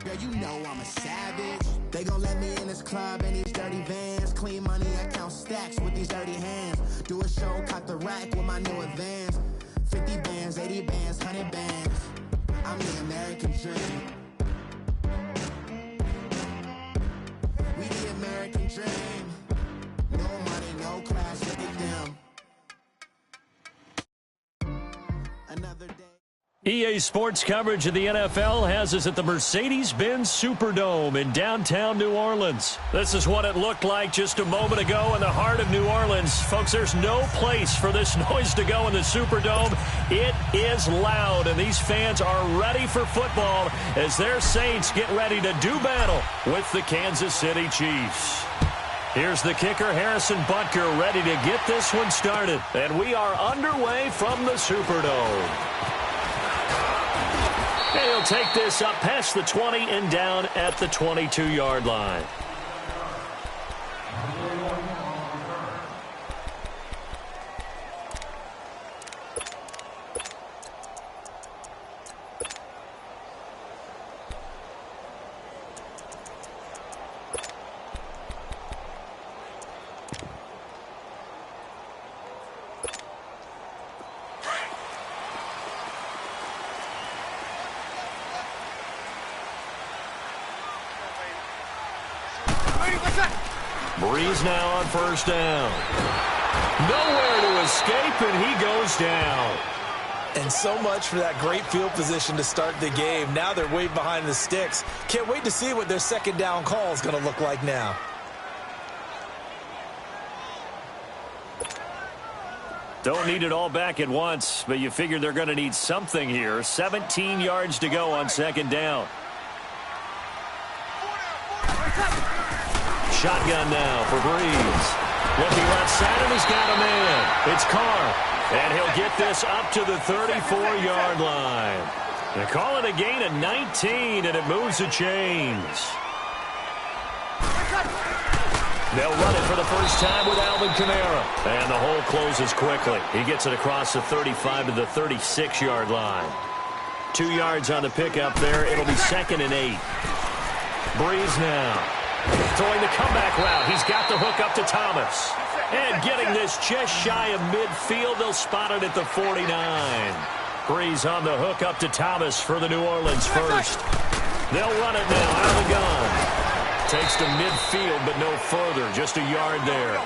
Girl, you know I'm a savage. They gon' let me in this club in these dirty vans. Clean money, I count stacks with these dirty hands. Do a show, cock the rack with my new advance. 50 bands, 80 bands, 100 bands. I'm the American dream. We the American dream. No money, no class, look at them. Another day. EA Sports coverage of the NFL has us at the Mercedes-Benz Superdome in downtown New Orleans. This is what it looked like just a moment ago in the heart of New Orleans. Folks, there's no place for this noise to go in the Superdome. It is loud, and these fans are ready for football as their Saints get ready to do battle with the Kansas City Chiefs. Here's the kicker, Harrison Butker, ready to get this one started. And we are underway from the Superdome. And he'll take this up past the 20 and down at the 22-yard line. Breeze now on first down. Nowhere to escape, and he goes down. And so much for that great field position to start the game. Now they're way behind the sticks. Can't wait to see what their second down call is going to look like now. Don't need it all back at once, but you figure they're going to need something here. 17 yards to go on second down. Shotgun now for Breeze. Looking left side, and he's got a man. It's Carr, and he'll get this up to the 34-yard line. They call it a gain of 19, and it moves the chains. They'll run it for the first time with Alvin Kamara. And the hole closes quickly. He gets it across the 35 to the 36-yard line. 2 yards on the pickup there. It'll be 2nd and 8. Breeze now. Throwing the comeback route. He's got the hook up to Thomas. And getting this just shy of midfield. They'll spot it at the 49. Breeze on the hook up to Thomas for the New Orleans first. They'll run it now out of the gun. Takes to midfield, but no further. Just a yard there.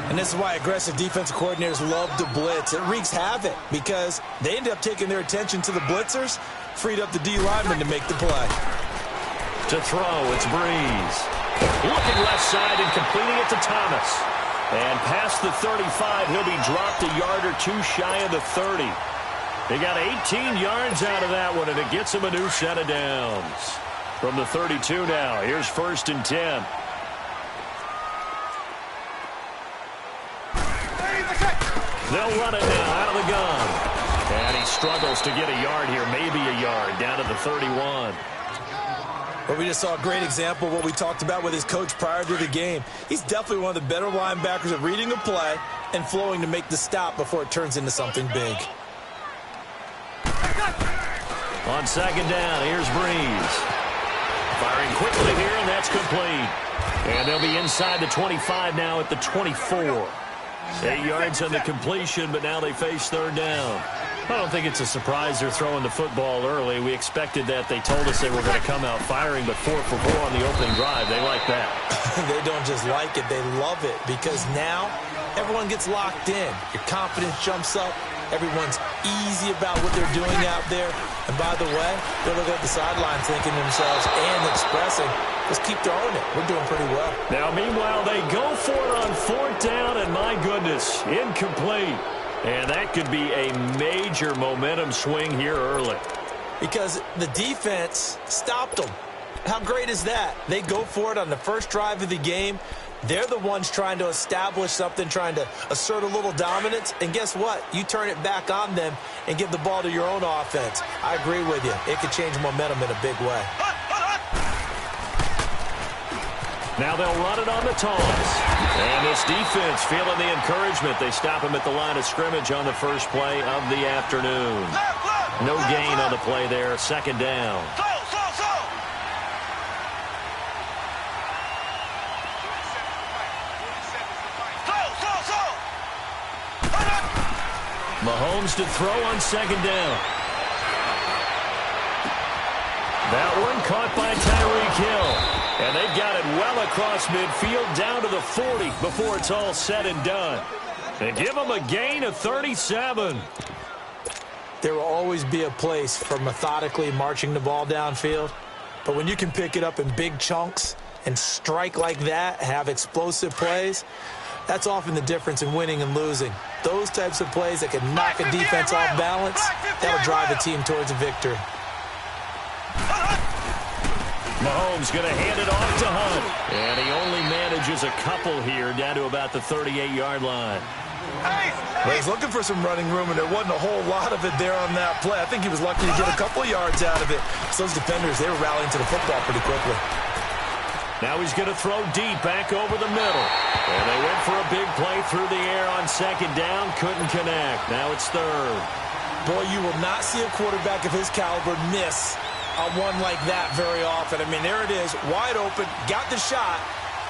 And this is why aggressive defensive coordinators love to blitz. It wreaks havoc because they end up taking their attention to the blitzers, freed up the D lineman to make the play. To throw, it's Breeze. Looking left side and completing it to Thomas. And past the 35, he'll be dropped a yard or two shy of the 30. He got 18 yards out of that one, and it gets him a new set of downs. From the 32 now, here's 1st and 10. They'll run it now out of the gun. And he struggles to get a yard here, maybe a yard, down to the 31. Well, we just saw a great example of what we talked about with his coach prior to the game. He's definitely one of the better linebackers at reading a play and flowing to make the stop before it turns into something big. On second down, here's Breeze. Firing quickly here, and that's complete. And they'll be inside the 25 now at the 24. 8 yards on the completion, but now they face third down. I don't think it's a surprise they're throwing the football early. We expected that. They told us they were going to come out firing, but 4 for 4 on the opening drive. They like that. They don't just like it, they love it, because now everyone gets locked in. Your confidence jumps up. Everyone's easy about what they're doing out there. And by the way, they're looking at the sideline thinking to themselves and expressing, let's keep throwing it. We're doing pretty well. Now, meanwhile, they go for it on 4th down, and my goodness, incomplete. And that could be a major momentum swing here early. Because the defense stopped them. How great is that? They go for it on the first drive of the game. They're the ones trying to establish something, trying to assert a little dominance. And guess what? You turn it back on them and give the ball to your own offense. I agree with you. It could change momentum in a big way. Now they'll run it on the toss. And this defense feeling the encouragement. They stop him at the line of scrimmage on the first play of the afternoon. No gain on the play there. Second down. Mahomes to throw on second down. That one caught by Tyreek Hill. And they've got it well across midfield down to the 40 before it's all said and done. And give them a gain of 37. There will always be a place for methodically marching the ball downfield. But when you can pick it up in big chunks and strike like that, have explosive plays, that's often the difference in winning and losing. Those types of plays that can knock a defense off balance, that'll drive a team towards a victory. Mahomes going to hand it off to Hunt. And he only manages a couple here down to about the 38-yard line. Well, he's looking for some running room, and there wasn't a whole lot of it there on that play. I think he was lucky to get a couple of yards out of it. So those defenders, they were rallying to the football pretty quickly. Now he's going to throw deep back over the middle. And they went for a big play through the air on second down. Couldn't connect. Now it's third. Boy, you will not see a quarterback of his caliber miss on one like that very often. I mean, there it is, wide open, got the shot,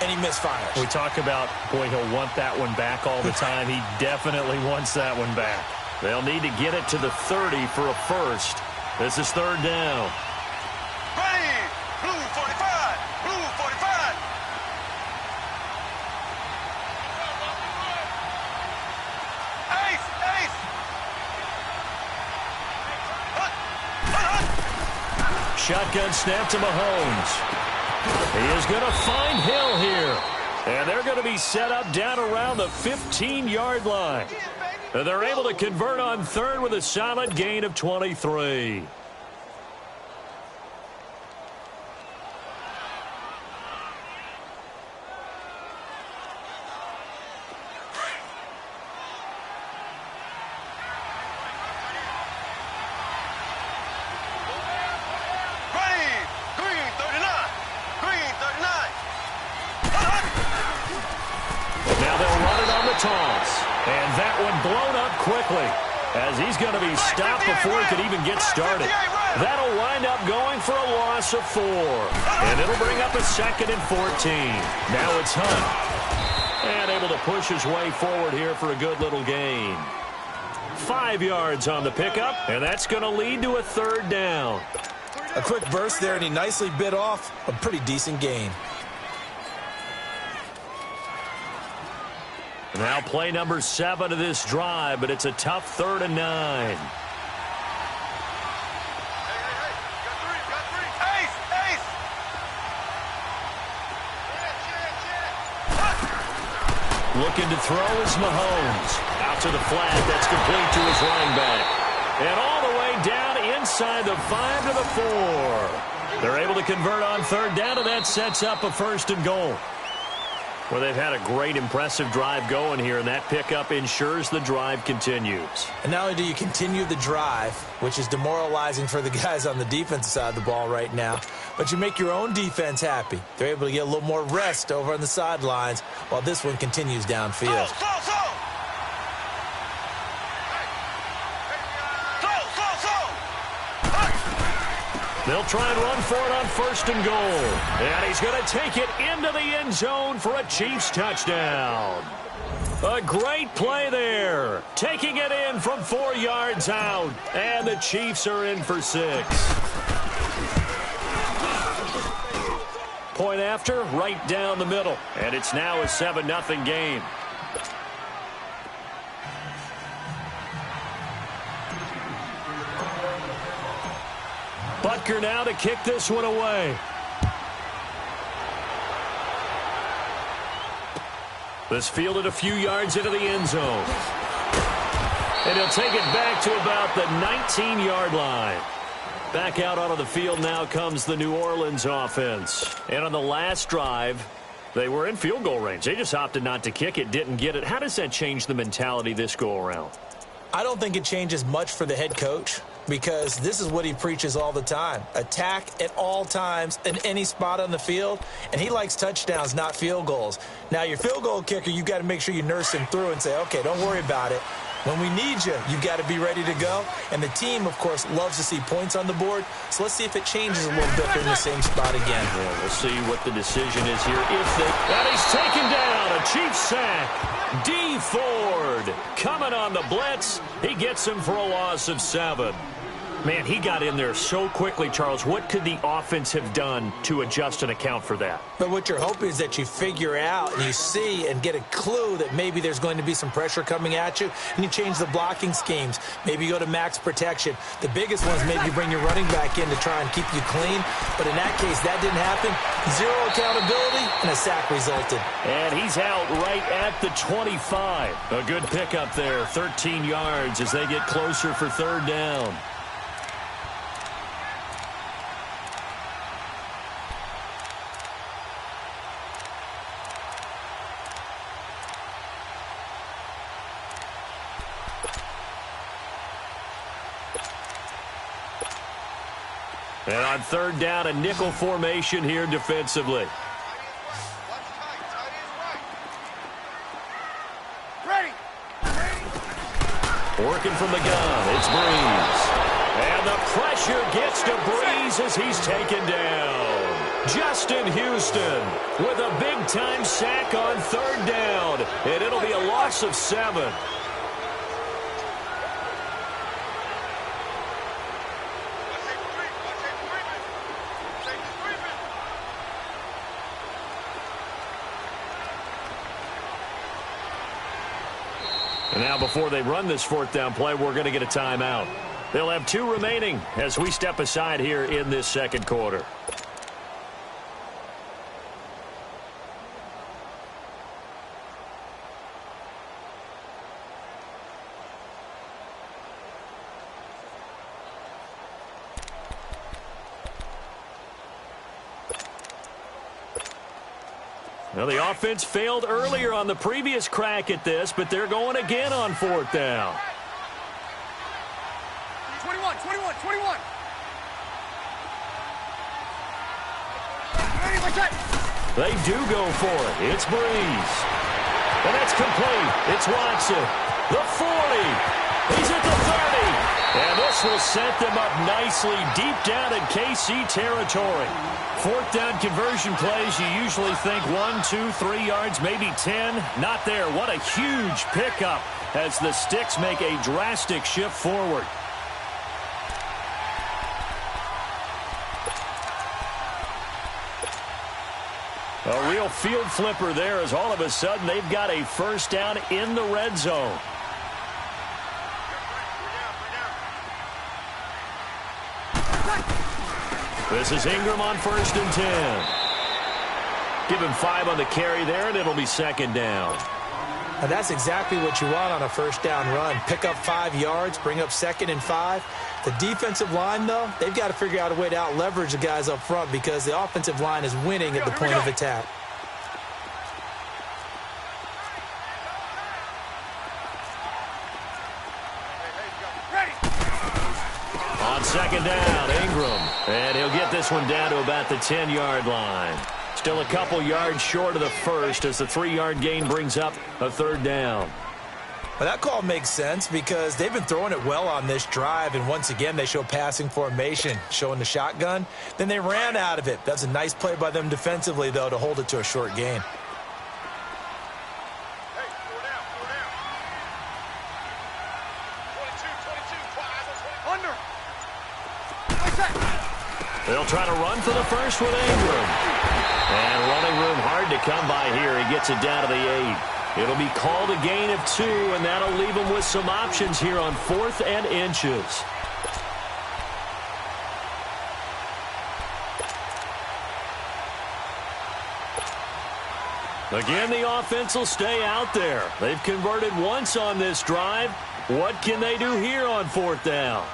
and he misfires. We talk about, boy, he'll want that one back all the time. He definitely wants that one back. They'll need to get it to the 30 for a first. This is third down. Ready, blue 45, blue 45. Ace, ace. Shotgun snap to Mahomes. He is going to find Hill here. And they're going to be set up down around the 15-yard line. And they're able to convert on third with a solid gain of 23. And that one blown up quickly as he's going to be stopped before he could even get started. That'll wind up going for a loss of 4. And it'll bring up a 2nd and 14. Now it's Hunt. And able to push his way forward here for a good little gain. 5 yards on the pickup, and that's going to lead to a third down. A quick burst there, and he nicely bit off a pretty decent gain. Now play number 7 of this drive, but it's a tough 3rd and 9. Looking to throw is Mahomes. Out to the flat, that's complete to his running back. And all the way down inside the 5 to the 4. They're able to convert on third down, and that sets up a 1st and goal. Well, they've had a great, impressive drive going here, and that pickup ensures the drive continues. And not only do you continue the drive, which is demoralizing for the guys on the defensive side of the ball right now, but you make your own defense happy. They're able to get a little more rest over on the sidelines while this one continues downfield. They'll try and run for it on 1st and goal. And he's going to take it into the end zone for a Chiefs touchdown. A great play there. Taking it in from 4 yards out. And the Chiefs are in for 6. Point after, right down the middle. And it's now a 7-0 game. Butker now to kick this one away. This fielded a few yards into the end zone. And he'll take it back to about the 19-yard line. Back out onto the field now comes the New Orleans offense. And on the last drive, they were in field goal range. They just opted not to kick it, didn't get it. How does that change the mentality this go-around? I don't think it changes much for the head coach, because this is what he preaches all the time. Attack at all times in any spot on the field, and he likes touchdowns, not field goals. Now, your field goal kicker, you've got to make sure you nurse him through and say, okay, don't worry about it. When we need you, you've got to be ready to go. And the team, of course, loves to see points on the board. So let's see if it changes a little bit. They're in the same spot again. Yeah, we'll see what the decision is here. And he's taken down. A Chiefs sack. D. Ford coming on the blitz. He gets him for a loss of 7. Man, he got in there so quickly, Charles. What could the offense have done to adjust and account for that? But what you're hoping is that you figure out and you see and get a clue that maybe there's going to be some pressure coming at you, and you change the blocking schemes. Maybe you go to max protection. The biggest one is maybe bring your running back in to try and keep you clean. But in that case, that didn't happen. 0 accountability, and a sack resulted. And he's out right at the 25. A good pickup there, 13 yards as they get closer for 3rd down. And on 3rd down, a nickel formation here defensively. Working from the gun, it's Breeze. And the pressure gets to Breeze as he's taken down. Justin Houston with a big-time sack on 3rd down. And it'll be a loss of 7. And now before they run this 4th down play, we're going to get a timeout. They'll have 2 remaining as we step aside here in this 2nd quarter. Well, the offense failed earlier on the previous crack at this, but they're going again on 4th down. 21. They do go for it. It's Breeze. And that's complete. It's Watson. The 40. He's at the 30. And this will set them up nicely deep down in KC territory. 4th down conversion plays, you usually think 1, 2, 3 yards, maybe 10. Not there. What a huge pickup as the Sticks make a drastic shift forward. A real field flipper there as all of a sudden they've got a 1st down in the red zone. This is Ingram on 1st and 10. Give him 5 on the carry there, and it'll be 2nd down. And that's exactly what you want on a 1st down run. Pick up 5 yards, bring up 2nd and 5. The defensive line, though, they've got to figure out a way to out-leverage the guys up front because the offensive line is winning at the point of attack. On 2nd down, Ingram. And he'll get this one down to about the 10-yard line. Still a couple yards short of the 1st as the 3-yard gain brings up a 3rd down. Well, that call makes sense because they've been throwing it well on this drive, and once again they show passing formation, showing the shotgun. Then they ran out of it. That's a nice play by them defensively, though, to hold it to a short gain. They'll try to run for the 1st with Ingram. And running room hard to come by here. He gets it down to the 8. It'll be called a gain of 2, and that'll leave him with some options here on 4th and inches. Again, the offense will stay out there. They've converted once on this drive. What can they do here on 4th down?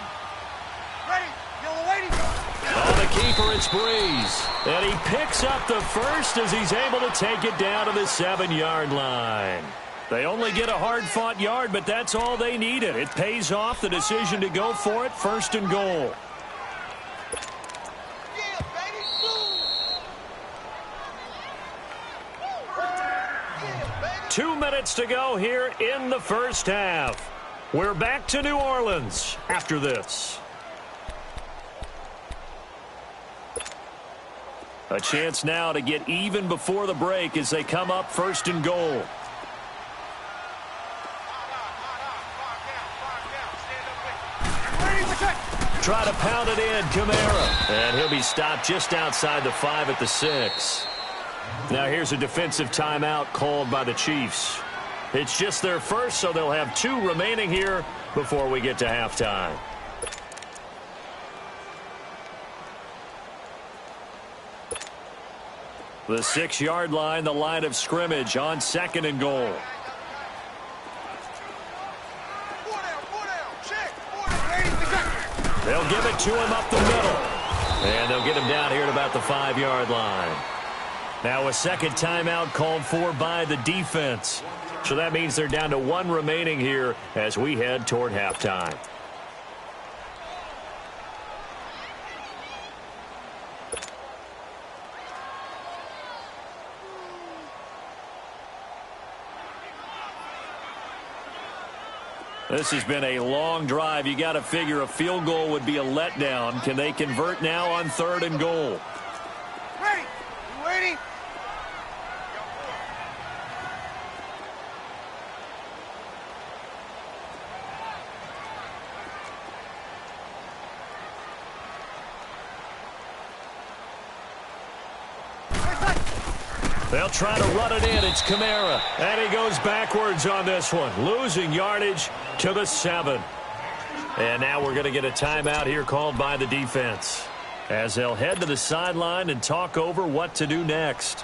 On the keeper, it's Breeze. And he picks up the 1st as he's able to take it down to the 7-yard line. They only get a hard-fought yard, but that's all they needed. It pays off the decision to go for it, 1st and goal. Two minutes to go here in the 1st half. We're back to New Orleans after this. A chance now to get even before the break as they come up 1st and goal. Try to pound it in, Kamara. And he'll be stopped just outside the 5 at the 6. Now here's a defensive timeout called by the Chiefs. It's just their first, so they'll have 2 remaining here before we get to halftime. The 6-yard line, the line of scrimmage on 2nd and goal. They'll give it to him up the middle. And they'll get him down here at about the 5-yard line. Now a second timeout called for by the defense. So that means they're down to 1 remaining here as we head toward halftime. This has been a long drive. You got to figure a field goal would be a letdown. Can they convert now on 3rd and goal? Ready? You waiting? They'll try to run it in. It's Kamara. And he goes backwards on this one. Losing yardage to the 7. And now we're going to get a timeout here called by the defense as they'll head to the sideline and talk over what to do next.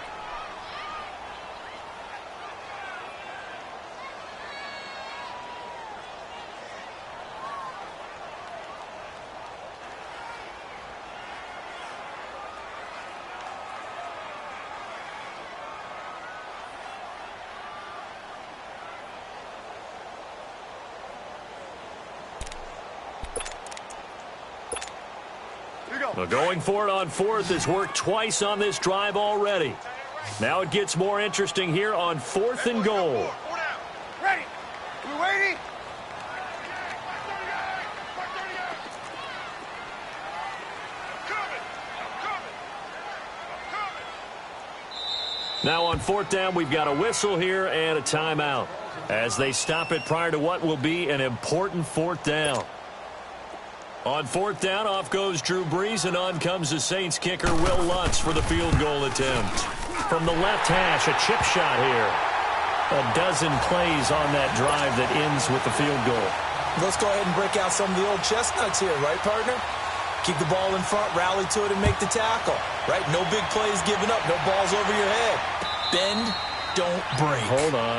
Well, going for it on 4th has worked twice on this drive already. Now it gets more interesting here on 4th and goal. Ready? We waiting? Now on 4th down, we've got a whistle here and a timeout as they stop it prior to what will be an important 4th down. On 4th down, off goes Drew Brees, and on comes the Saints kicker, Will Lutz, for the field goal attempt. From the left hash, a chip shot here. A dozen plays on that drive that ends with the field goal. Let's go ahead and break out some of the old chestnuts here, right, partner? Keep the ball in front, rally to it, and make the tackle, right? No big plays given up, no balls over your head. Bend, don't break. Hold on.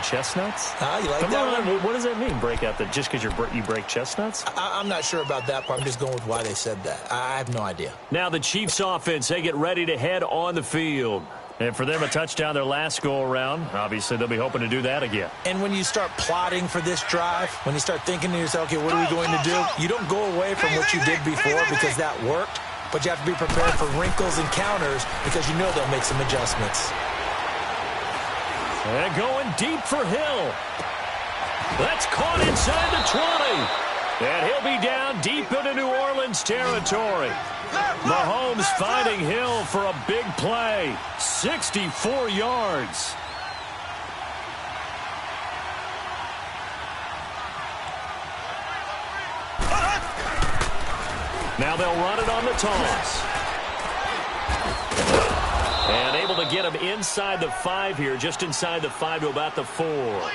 Chestnuts? You like Come that on. one? What does that mean, break out? That just because you break chestnuts? I'm not sure about that part. I'm just going with why they said that. I have no idea. Now the Chiefs offense, they get ready to head on the field. And for them, a touchdown their last go-around. Obviously, they'll be hoping to do that again. And when you start plotting for this drive, when you start thinking to yourself, okay, what are we going to do? You don't go away from what you did before because that worked, but you have to be prepared for wrinkles and counters because you know they'll make some adjustments. And going deep for Hill. That's caught inside the 20. And he'll be down deep into New Orleans territory. Mahomes finding Hill for a big play. 64 yards. Now they'll run it on the toss. And able to get him inside the 5 here, just inside the 5 to about the 4.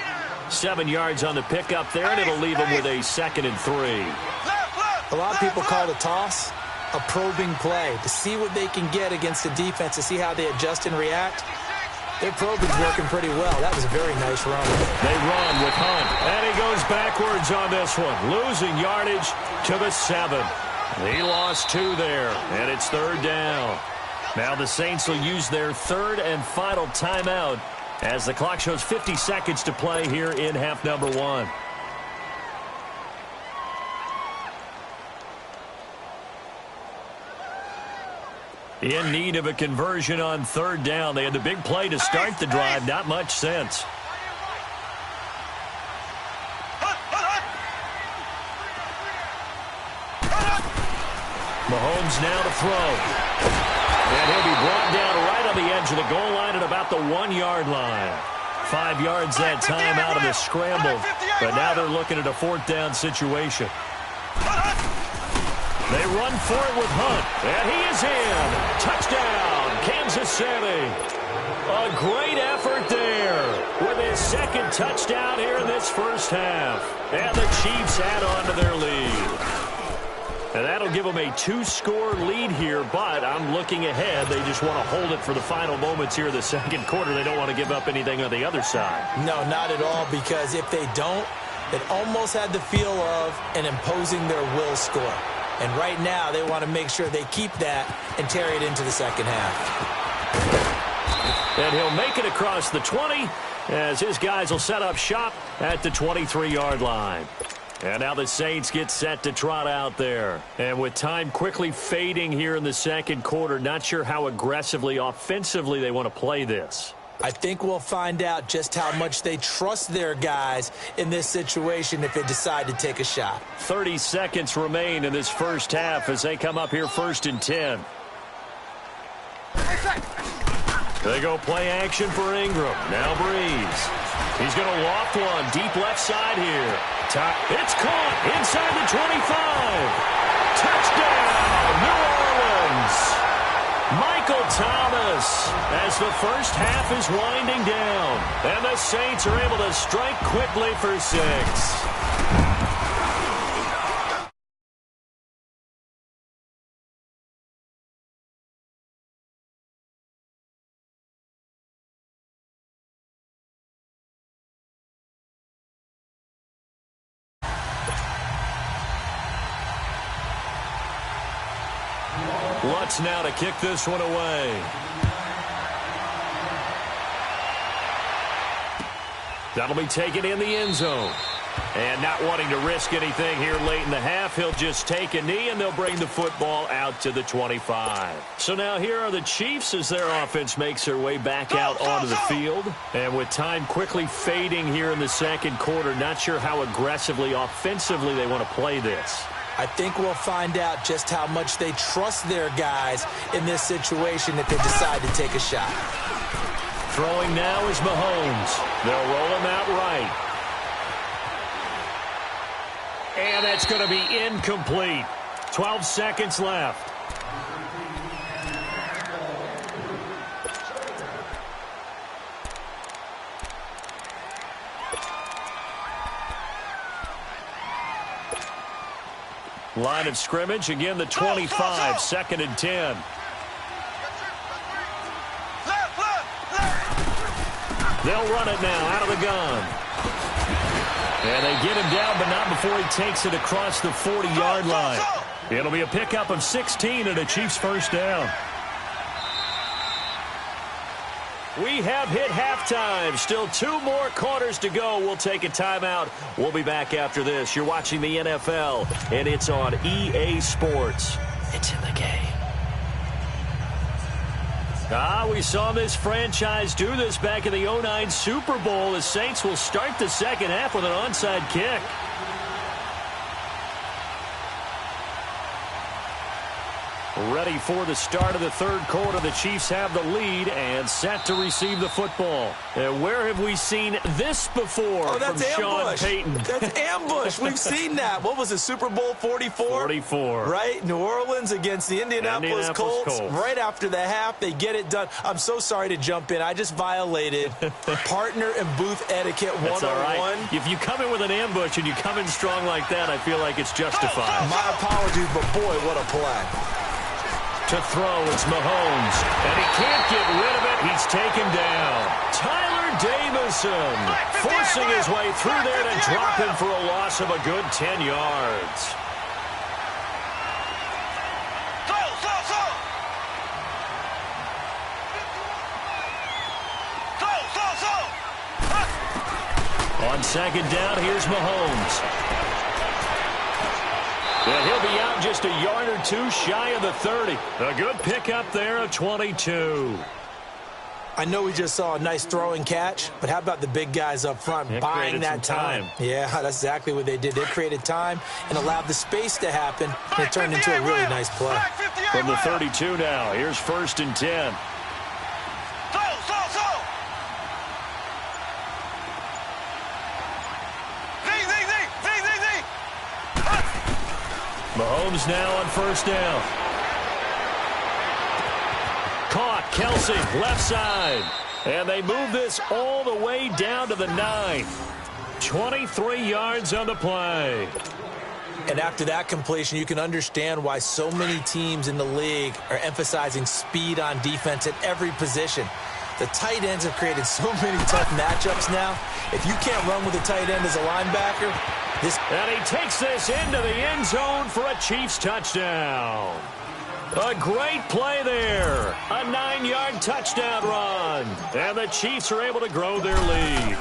7 yards on the pickup there, and it'll leave him with a 2nd and 3. A lot of people call the toss a probing play to see what they can get against the defense, to see how they adjust and react. Their probing's working pretty well. That was a very nice run. They run with Hunt, and he goes backwards on this one, losing yardage to the 7. He lost 2 there, and it's 3rd down. Now the Saints will use their 3rd and final timeout as the clock shows 50 seconds to play here in half number 1. In need of a conversion on 3rd down. They had the big play to start the drive. Not much sense. Mahomes now to throw. And he'll be brought down right on the edge of the goal line at about the 1-yard line. 5 yards that time out of the scramble. But now they're looking at a 4th down situation. They run for it with Hunt. And he is in. Touchdown, Kansas City. A great effort there with his 2nd touchdown here in this first half. And the Chiefs add on to their lead. And that'll give them a 2-score lead here, but I'm looking ahead. They just want to hold it for the final moments here in the 2nd quarter. They don't want to give up anything on the other side. No, not at all, because if they don't, it almost had the feel of an imposing their will score. And right now, they want to make sure they keep that and carry it into the 2nd half. And he'll make it across the 20 as his guys will set up shop at the 23-yard line. And now the Saints get set to trot out there. And with time quickly fading here in the 2nd quarter, not sure how aggressively, offensively they want to play this. I think we'll find out just how much they trust their guys in this situation if they decide to take a shot. 30 seconds remain in this first half as they come up here 1st and 10. They go play action for Ingram. Now Breeze. He's going to loft one deep left side here. It's caught inside the 25. Touchdown, New Orleans. Michael Thomas as the first half is winding down. And the Saints are able to strike quickly for 6. Lutz now to kick this one away. That'll be taken in the end zone. And not wanting to risk anything here late in the half, he'll just take a knee and they'll bring the football out to the 25. So now here are the Chiefs as their offense makes their way back out onto the field. And with time quickly fading here in the 2nd quarter, not sure how aggressively, offensively they want to play this. I think we'll find out just how much they trust their guys in this situation if they decide to take a shot. Throwing now is Mahomes. They'll roll him out right. And that's going to be incomplete. 12 seconds left. Line of scrimmage, again the 25, 2nd and 10. They'll run it now out of the gun. And they get him down, but not before he takes it across the 40-yard line. It'll be a pickup of 16 and a Chiefs first down. We have hit halftime. Still 2 more quarters to go. We'll take a timeout. We'll be back after this. You're watching the NFL, and it's on EA Sports. It's in the game. We saw this franchise do this back in the 2009 Super Bowl. The Saints will start the 2nd half with an onside kick. Ready for the start of the 3rd quarter. The Chiefs have the lead and set to receive the football. And where have we seen this before? Oh, that's from ambush. Sean Payton? That's ambush. We've seen that. What was it, Super Bowl 44? 44. Right? New Orleans against the Indianapolis Colts. Right after the half, they get it done. I'm so sorry to jump in. I just violated partner and booth etiquette 101. That's all right. If you come in with an ambush and you come in strong like that, I feel like it's justified. My apologies, but boy, what a play. To throw, it's Mahomes. And he can't get rid of it. He's taken down. Tyler Davison forcing his way through there to drop him for a loss of a good 10 yards. On 2nd down, here's Mahomes. And he'll be out just a yard or 2 shy of the 30. A good pickup there of 22. I know we just saw a nice throwing catch, but how about the big guys up front buying that time? Yeah, that's exactly what they did. They created time and allowed the space to happen, and it turned into a really nice play. From the 32 now, here's 1st and 10. Mahomes now on 1st down. Caught, Kelsey, left side. And they move this all the way down to the 9. 23 yards on the play. And after that completion, you can understand why so many teams in the league are emphasizing speed on defense at every position. The tight ends have created so many tough matchups now. If you can't run with a tight end as a linebacker, and he takes this into the end zone for a Chiefs touchdown. A great play there. A 9-yard touchdown run. And the Chiefs are able to grow their lead.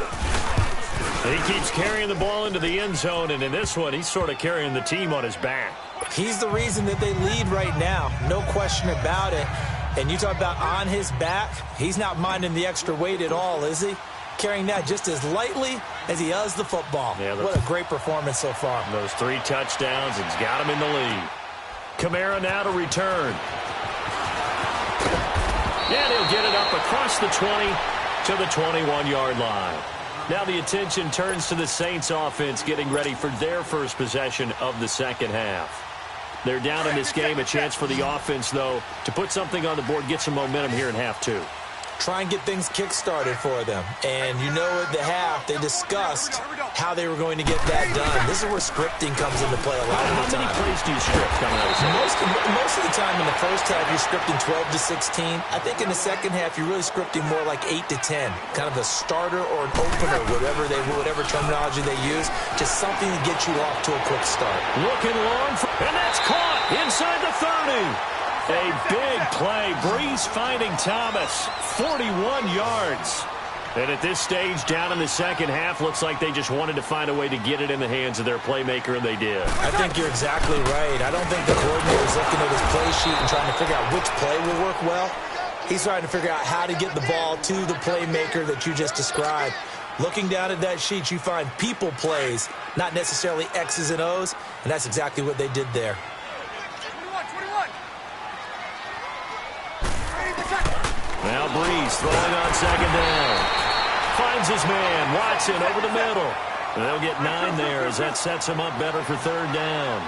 He keeps carrying the ball into the end zone, and in this one, he's sort of carrying the team on his back. He's the reason that they lead right now. No question about it. And you talk about on his back, he's not minding the extra weight at all, is he? Carrying that just as lightly as he does the football. Yeah, what a great performance so far. Those 3 touchdowns, it's got him in the lead. Kamara now to return. And he'll get it up across the 20 to the 21-yard line. Now the attention turns to the Saints offense getting ready for their first possession of the second half. They're down in this game. A chance for the offense, though, to put something on the board, get some momentum here in half 2. Try and get things kick-started for them. And you know at the half, they discussed how they were going to get that done. This is where scripting comes into play a lot of the time. How many plays do you script coming out of the most of the time in the first half, you're scripting 12 to 16. I think in the second half, you're really scripting more like 8 to 10. Kind of a starter or an opener, whatever terminology they use. Just something to get you off to a quick start. Looking long, and that's caught inside the 30. A big play. Breeze finding Thomas. 41 yards. And at this stage, down in the second half, looks like they just wanted to find a way to get it in the hands of their playmaker, and they did. I think you're exactly right. I don't think the coordinator's looking at his play sheet and trying to figure out which play will work well. He's trying to figure out how to get the ball to the playmaker that you just described. Looking down at that sheet, you find people plays, not necessarily X's and O's, and that's exactly what they did there. Now Breeze throwing on second down. Finds his man, Watson, over the middle. And they'll get 9 there as that sets him up better for 3rd down.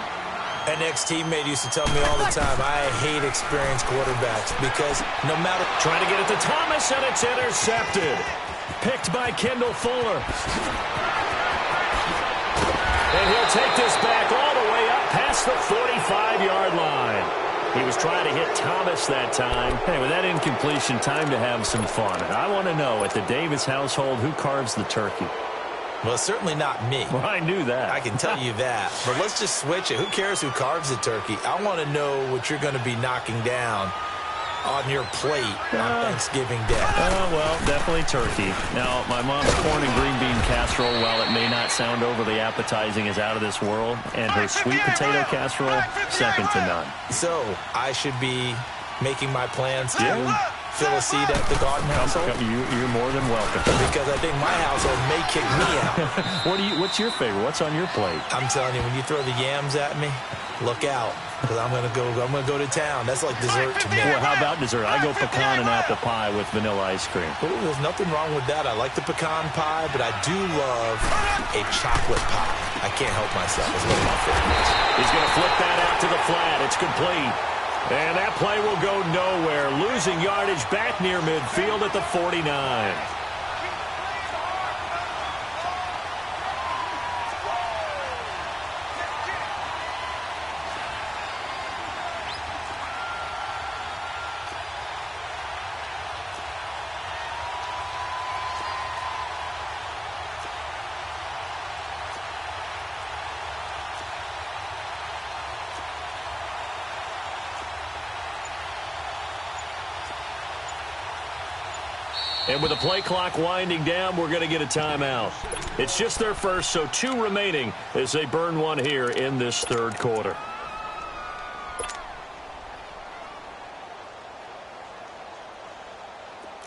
An ex-teammate used to tell me all the time, I hate experienced quarterbacks because no matter... Trying to get it to Thomas, and it's intercepted. Picked by Kendall Fuller. And he'll take this back all the way up past the 45-yard line. He was trying to hit Thomas that time. Hey, with that incompletion, time to have some fun. I want to know, at the Davis household, who carves the turkey? Well, certainly not me. Well, I knew that. I can tell you that. But let's just switch it. Who cares who carves the turkey? I want to know what you're going to be knocking down on your plate on Thanksgiving Day. Well, definitely turkey. Now, my mom's corn and green bean casserole, while it may not sound overly appetizing, is out of this world. And her sweet potato casserole, second to none. So, I should be making my plans to fill a seat at the Garden household? You're more than welcome. Because I think my household may kick me out. What's your favorite? What's on your plate? I'm telling you, when you throw the yams at me, look out. Because I'm gonna go to town. That's like dessert to me. Well, how about dessert? I go pecan and apple pie with vanilla ice cream. Ooh, there's nothing wrong with that. I like the pecan pie, but I do love a chocolate pie. I can't help myself. It's one of my favorites. He's gonna flip that out to the flat. It's complete. And that play will go nowhere. Losing yardage back near midfield at the 49. And with the play clock winding down, we're going to get a timeout. It's just their first, so 2 remaining as they burn one here in this third quarter.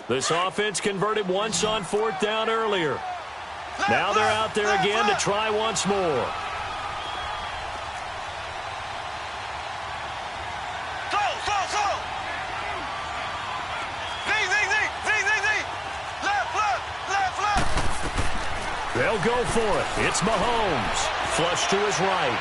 This offense converted once on 4th down earlier. Now they're out there again to try once more. They'll go for it. It's Mahomes. Flush to his right.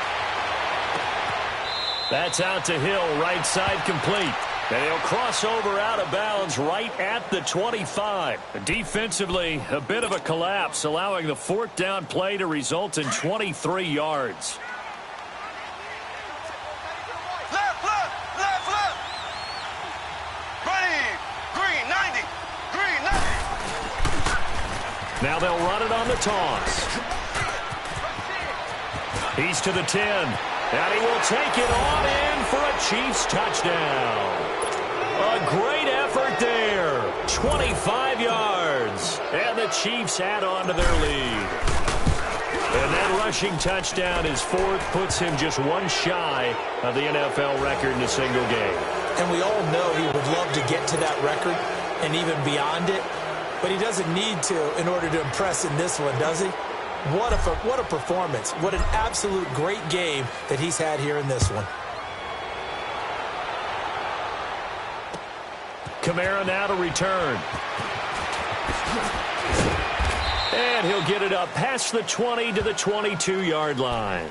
That's out to Hill, right side complete. And he'll cross over out of bounds right at the 25. Defensively, a bit of a collapse, allowing the 4th down play to result in 23 yards. Left. Ready. Green, 90. Green, 90. Now they'll run it on the toss. He's to the 10. And he will take it on in for a Chiefs touchdown. A great effort there. 25 yards. And the Chiefs add on to their lead. And that rushing touchdown is 4th, puts him just one shy of the NFL record in a single game. And we all know he would love to get to that record and even beyond it. But he doesn't need to in order to impress in this one, does he? What a performance. What an absolute great game that he's had here in this one. Kamara now to return. And he'll get it up past the 20 to the 22-yard line.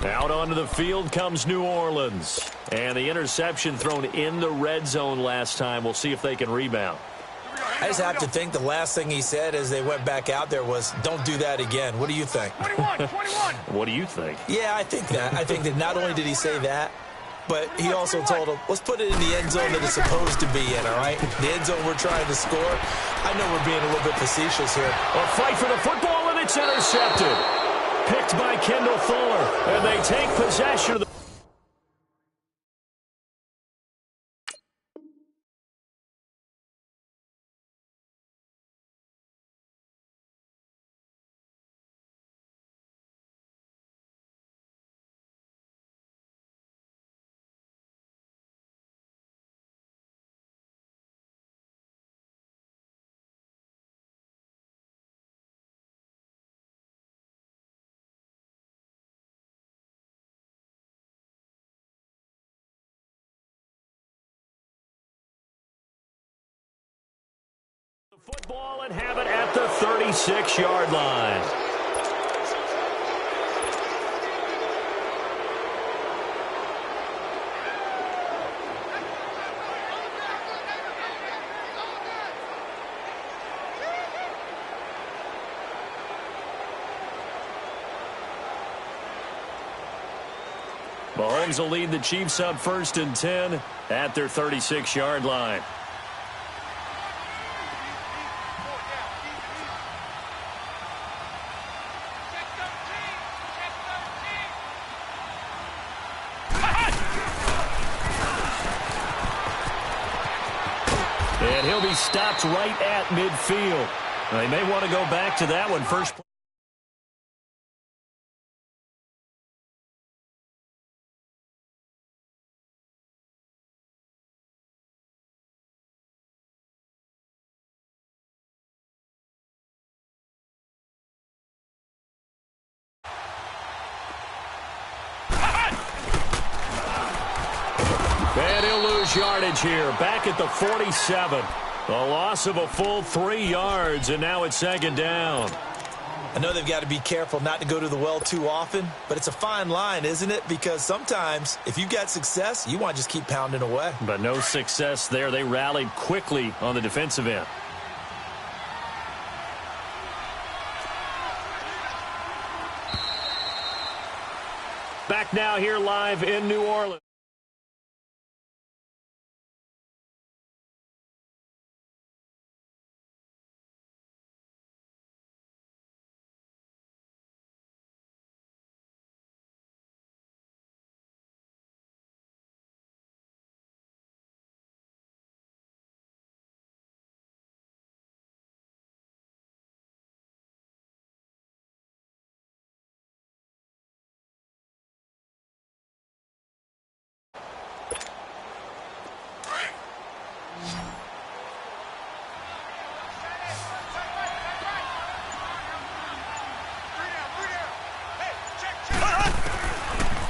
Out onto the field comes New Orleans. And the interception thrown in the red zone last time. We'll see if they can rebound. I just have to think the last thing he said as they went back out there was, don't do that again. What do you think? 21. What do you think? Yeah, I think that. I think that not only did he say that, but he also told him, let's put it in the end zone that it's supposed to be in, all right? The end zone we're trying to score. I know we're being a little bit facetious here. A fight for the football, and it's intercepted. Picked by Kendall Fuller, and they take possession of the... football and have it at the 36-yard line. Mahomes will lead the Chiefs up 1st and 10 at their 36-yard line. And he'll be stopped right at midfield. They may want to go back to that one first. And he'll lose yardage here, back at the 47. A loss of a full 3 yards, and now it's 2nd down. I know they've got to be careful not to go to the well too often, but it's a fine line, isn't it? Because sometimes, if you've got success, you want to just keep pounding away. But no success there. They rallied quickly on the defensive end. Back now here live in New Orleans.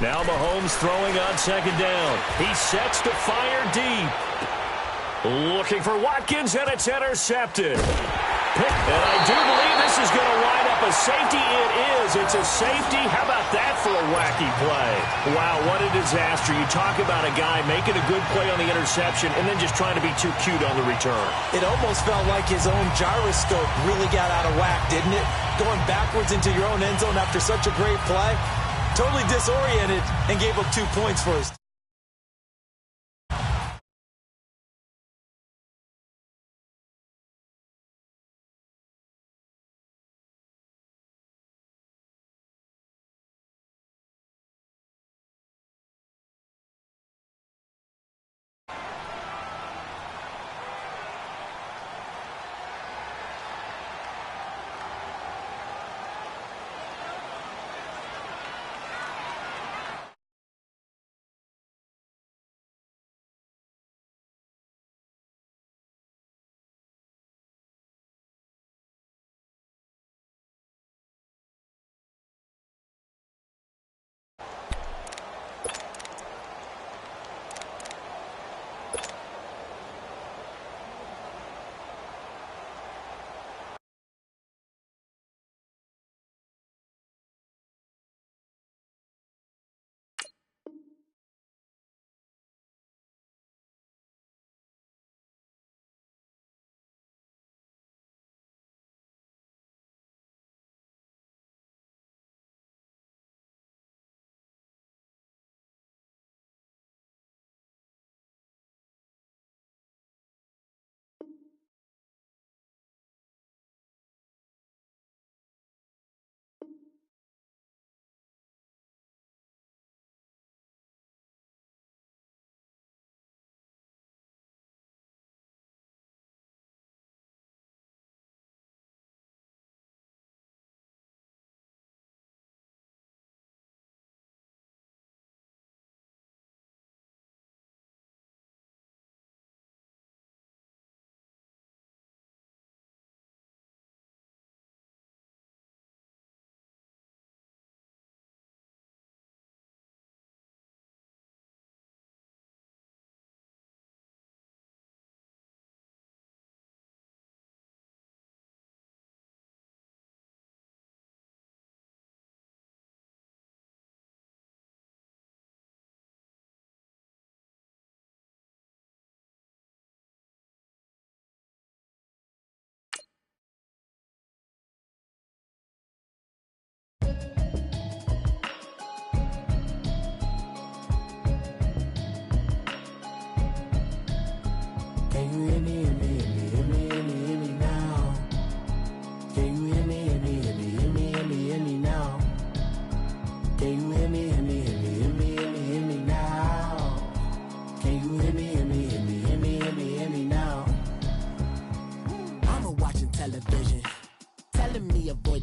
Now Mahomes throwing on second down. He sets to fire deep. Looking for Watkins, and it's intercepted. And I do believe this is going to wind up a safety. It is. It's a safety. How about that for a wacky play? Wow, what a disaster. You talk about a guy making a good play on the interception and then just trying to be too cute on the return. It almost felt like his own gyroscope really got out of whack, didn't it? Going backwards into your own end zone after such a great play. Totally disoriented and gave up 2 points for his team.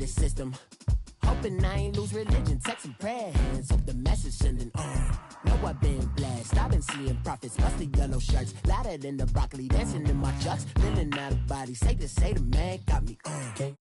System. Hoping I ain't lose religion. Text some prayer hands. Hope the message sending on. Know I've been blessed. I've been seeing prophets. Musty yellow shirts. Louder than the broccoli. Dancing in my chucks. Feeling out of body. Say to the man. Got me on.